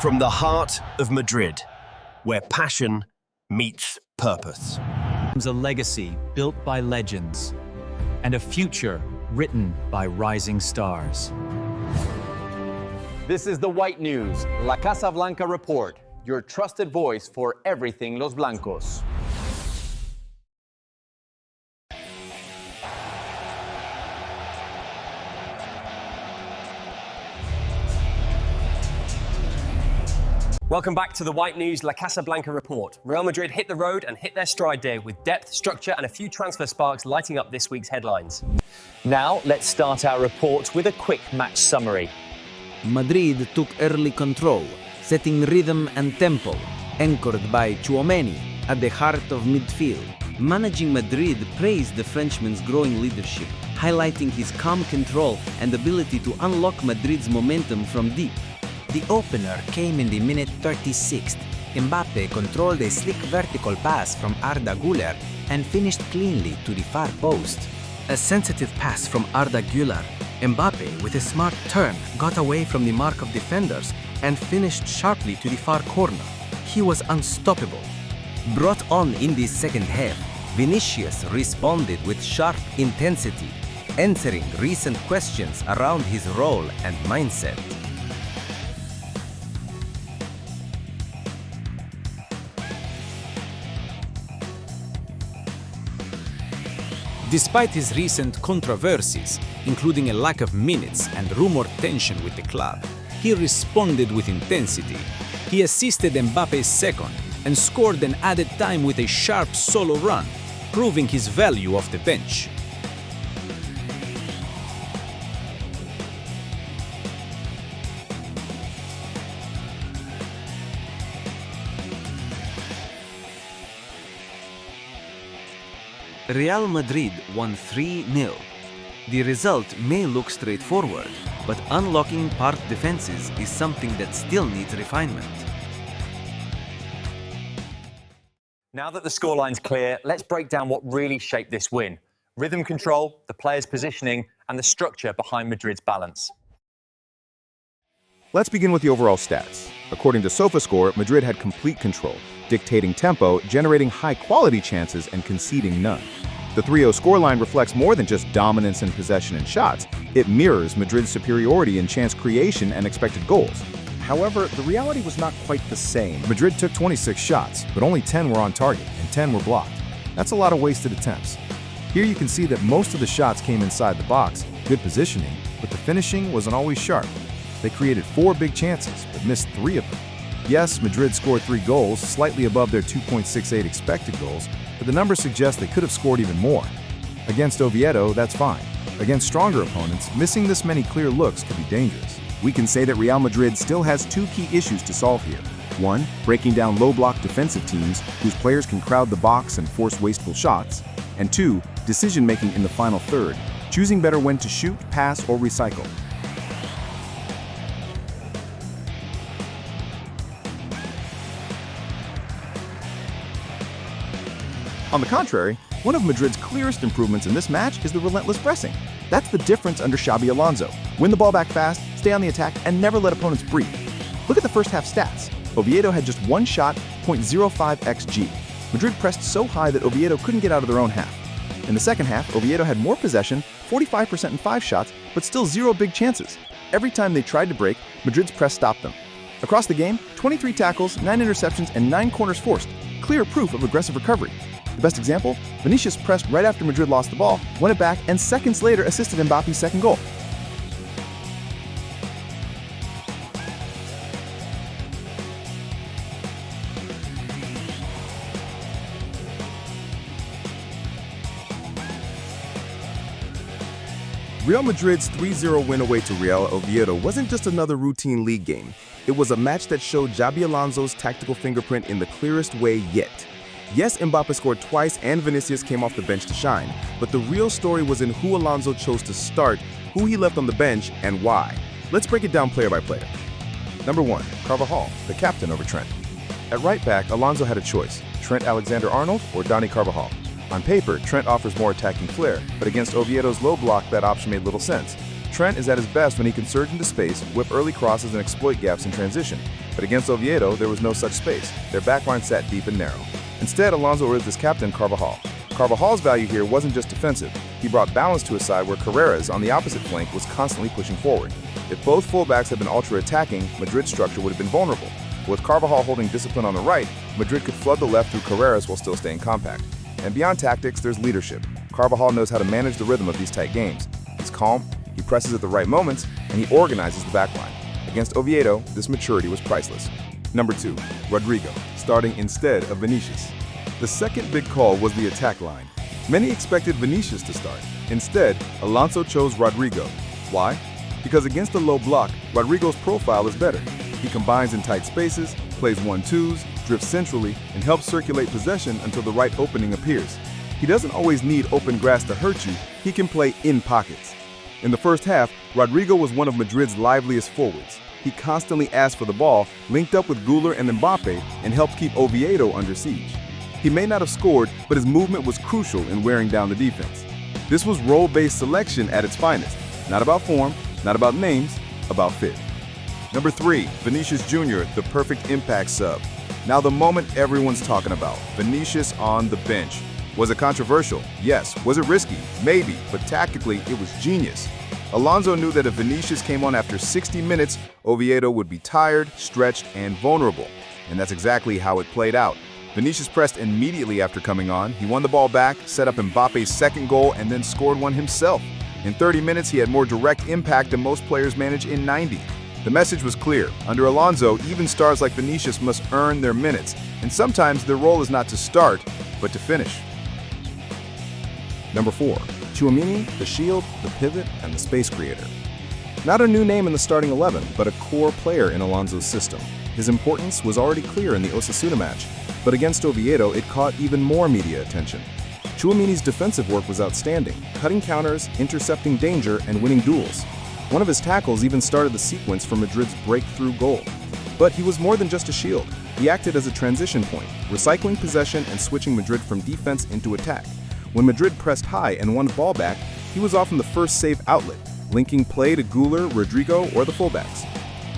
From the heart of Madrid, where passion meets purpose. A legacy built by legends and a future written by rising stars. This is the White News, La Casa Blanca Report, your trusted voice for everything Los Blancos. Welcome back to the White News La Casa Blanca Report. Real Madrid hit the road and hit their stride day with depth, structure and a few transfer sparks lighting up this week's headlines. Now, let's start our report with a quick match summary. Madrid took early control, setting rhythm and tempo, anchored by Tchouaméni at the heart of midfield. Managing Madrid praised the Frenchman's growing leadership, highlighting his calm control and ability to unlock Madrid's momentum from deep. The opener came in the minute 36th. Mbappé controlled a slick vertical pass from Arda Güler and finished cleanly to the far post. A sensitive pass from Arda Güler. Mbappé, with a smart turn, got away from the mark of defenders and finished sharply to the far corner. He was unstoppable. Brought on in the second half, Vinícius responded with sharp intensity, answering recent questions around his role and mindset. Despite his recent controversies, including a lack of minutes and rumored tension with the club, he responded with intensity. He assisted Mbappe's second and scored an added time with a sharp solo run, proving his value off the bench. Real Madrid won 3-0. The result may look straightforward, but unlocking part defenses is something that still needs refinement. Now that the scoreline's clear, let's break down what really shaped this win. Rhythm control, the players' positioning, and the structure behind Madrid's balance. Let's begin with the overall stats. According to SofaScore, Madrid had complete control, dictating tempo, generating high-quality chances, and conceding none. The 3-0 scoreline reflects more than just dominance in possession and shots. It mirrors Madrid's superiority in chance creation and expected goals. However, the reality was not quite the same. Madrid took 26 shots, but only 10 were on target and 10 were blocked. That's a lot of wasted attempts. Here you can see that most of the shots came inside the box, good positioning, but the finishing wasn't always sharp. They created 4 big chances, but missed 3 of them. Yes, Madrid scored 3 goals, slightly above their 2.68 expected goals, but the numbers suggest they could have scored even more. Against Oviedo, that's fine. Against stronger opponents, missing this many clear looks could be dangerous. We can say that Real Madrid still has 2 key issues to solve here. 1, breaking down low-block defensive teams whose players can crowd the box and force wasteful shots. And 2, decision-making in the final third, choosing better when to shoot, pass, or recycle. On the contrary, one of Madrid's clearest improvements in this match is the relentless pressing. That's the difference under Xabi Alonso. Win the ball back fast, stay on the attack, and never let opponents breathe. Look at the first half stats. Oviedo had just 1 shot, 0.05 xG. Madrid pressed so high that Oviedo couldn't get out of their own half. In the second half, Oviedo had more possession, 45% in 5 shots, but still 0 big chances. Every time they tried to break, Madrid's press stopped them. Across the game, 23 tackles, 9 interceptions, and 9 corners forced. Clear proof of aggressive recovery. The best example, Vinícius pressed right after Madrid lost the ball, won it back, and seconds later assisted Mbappe's second goal. Real Madrid's 3-0 win away to Real Oviedo wasn't just another routine league game. It was a match that showed Xabi Alonso's tactical fingerprint in the clearest way yet. Yes, Mbappé scored twice and Vinícius came off the bench to shine, but the real story was in who Alonso chose to start, who he left on the bench, and why. Let's break it down player by player. Number 1, Carvajal, the captain over Trent. At right back, Alonso had a choice, Trent Alexander-Arnold or Dani Carvajal. On paper, Trent offers more attacking flair, but against Oviedo's low block, that option made little sense. Trent is at his best when he can surge into space, whip early crosses, and exploit gaps in transition. But against Oviedo, there was no such space. Their backline sat deep and narrow. Instead, Alonso urged his captain, Carvajal. Carvajal's value here wasn't just defensive. He brought balance to a side where Carreras, on the opposite flank, was constantly pushing forward. If both fullbacks had been ultra-attacking, Madrid's structure would have been vulnerable. With Carvajal holding discipline on the right, Madrid could flood the left through Carreras while still staying compact. And beyond tactics, there's leadership. Carvajal knows how to manage the rhythm of these tight games. He's calm, he presses at the right moments, and he organizes the backline. Against Oviedo, this maturity was priceless. Number 2, Rodrygo, starting instead of Vinícius. The second big call was the attack line. Many expected Vinícius to start. Instead, Alonso chose Rodrygo. Why? Because against a low block, Rodrygo's profile is better. He combines in tight spaces, plays 1-2s, drifts centrally, and helps circulate possession until the right opening appears. He doesn't always need open grass to hurt you, he can play in pockets. In the first half, Rodrygo was one of Madrid's liveliest forwards. He constantly asked for the ball, linked up with Güler and Mbappé, and helped keep Oviedo under siege. He may not have scored, but his movement was crucial in wearing down the defense. This was role-based selection at its finest. Not about form, not about names, about fit. Number 3, Vinícius Jr., the perfect impact sub. Now the moment everyone's talking about, Vinícius on the bench. Was it controversial? Yes. Was it risky? Maybe, but tactically it was genius. Alonso knew that if Vinícius came on after 60 minutes, Oviedo would be tired, stretched, and vulnerable. And that's exactly how it played out. Vinícius pressed immediately after coming on. He won the ball back, set up Mbappé's second goal, and then scored one himself. In 30 minutes, he had more direct impact than most players manage in 90. The message was clear. Under Alonso, even stars like Vinícius must earn their minutes, and sometimes their role is not to start, but to finish. Number 4, Tchouaméni, the shield, the pivot, and the space creator. Not a new name in the starting 11, but a core player in Alonso's system. His importance was already clear in the Osasuna match, but against Oviedo, it caught even more media attention. Tchouaméni's defensive work was outstanding, cutting counters, intercepting danger, and winning duels. One of his tackles even started the sequence for Madrid's breakthrough goal. But he was more than just a shield. He acted as a transition point, recycling possession and switching Madrid from defense into attack. When Madrid pressed high and won the ball back, he was often the first safe outlet, linking play to Güler, Rodrygo, or the fullbacks.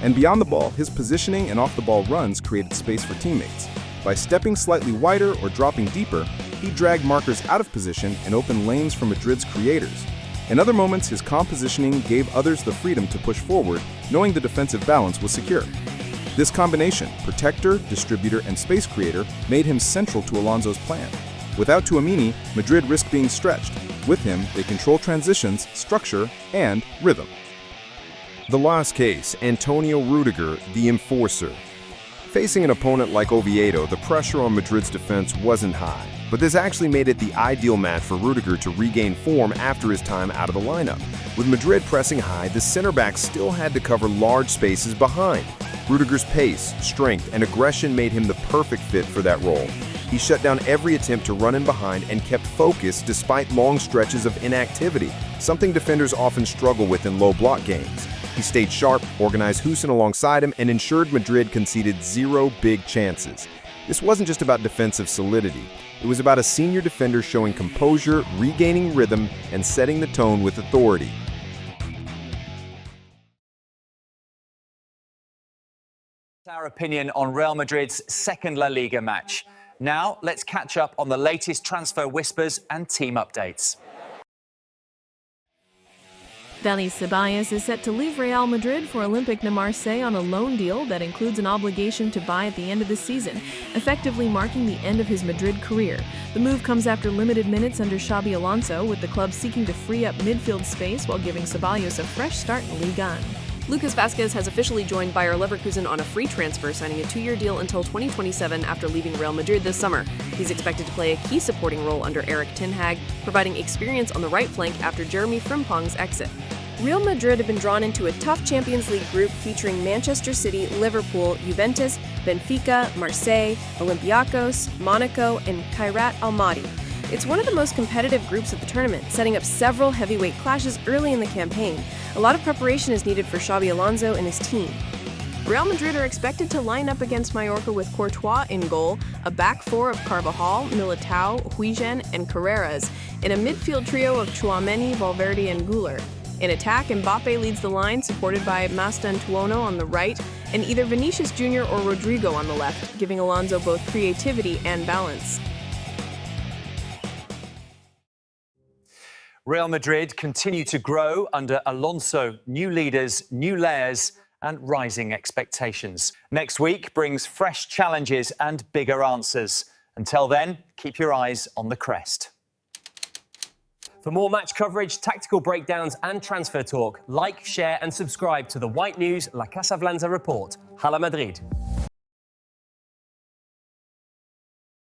And beyond the ball, his positioning and off-the-ball runs created space for teammates. By stepping slightly wider or dropping deeper, he dragged markers out of position and opened lanes for Madrid's creators. In other moments, his calm positioning gave others the freedom to push forward, knowing the defensive balance was secure. This combination, protector, distributor, and space creator, made him central to Alonso's plan. Without Tchouaméni, Madrid risked being stretched. With him, they control transitions, structure, and rhythm. The last case, Antonio Rudiger, the enforcer. Facing an opponent like Oviedo, the pressure on Madrid's defense wasn't high, but this actually made it the ideal match for Rudiger to regain form after his time out of the lineup. With Madrid pressing high, the center back still had to cover large spaces behind. Rudiger's pace, strength, and aggression made him the perfect fit for that role. He shut down every attempt to run in behind and kept focus despite long stretches of inactivity, something defenders often struggle with in low block games. He stayed sharp, organized Hussein alongside him, and ensured Madrid conceded 0 big chances. This wasn't just about defensive solidity. It was about a senior defender showing composure, regaining rhythm, and setting the tone with authority. Our opinion on Real Madrid's second La Liga match. Now, let's catch up on the latest transfer whispers and team updates. Dani Ceballos is set to leave Real Madrid for Olympique de Marseille on a loan deal that includes an obligation to buy at the end of the season, effectively marking the end of his Madrid career. The move comes after limited minutes under Xabi Alonso, with the club seeking to free up midfield space while giving Ceballos a fresh start in Liga. Lucas Vázquez has officially joined Bayer Leverkusen on a free transfer, signing a 2-year deal until 2027 after leaving Real Madrid this summer. He's expected to play a key supporting role under Erik ten Hag, providing experience on the right flank after Jeremy Frimpong's exit. Real Madrid have been drawn into a tough Champions League group featuring Manchester City, Liverpool, Juventus, Benfica, Marseille, Olympiacos, Monaco, and Kairat Almaty. It's one of the most competitive groups of the tournament, setting up several heavyweight clashes early in the campaign. A lot of preparation is needed for Xabi Alonso and his team. Real Madrid are expected to line up against Mallorca with Courtois in goal, a back four of Carvajal, Militao, Huijsen, and Carreras, and a midfield trio of Tchouaméni, Valverde, and Güler. In attack, Mbappé leads the line, supported by Mastantuono on the right, and either Vinícius Jr. or Rodrygo on the left, giving Alonso both creativity and balance. Real Madrid continue to grow under Alonso, new leaders, new layers, and rising expectations. Next week brings fresh challenges and bigger answers. Until then, keep your eyes on the crest. For more match coverage, tactical breakdowns and transfer talk, like, share and subscribe to the White News La Casa Blanca report. Hala Madrid.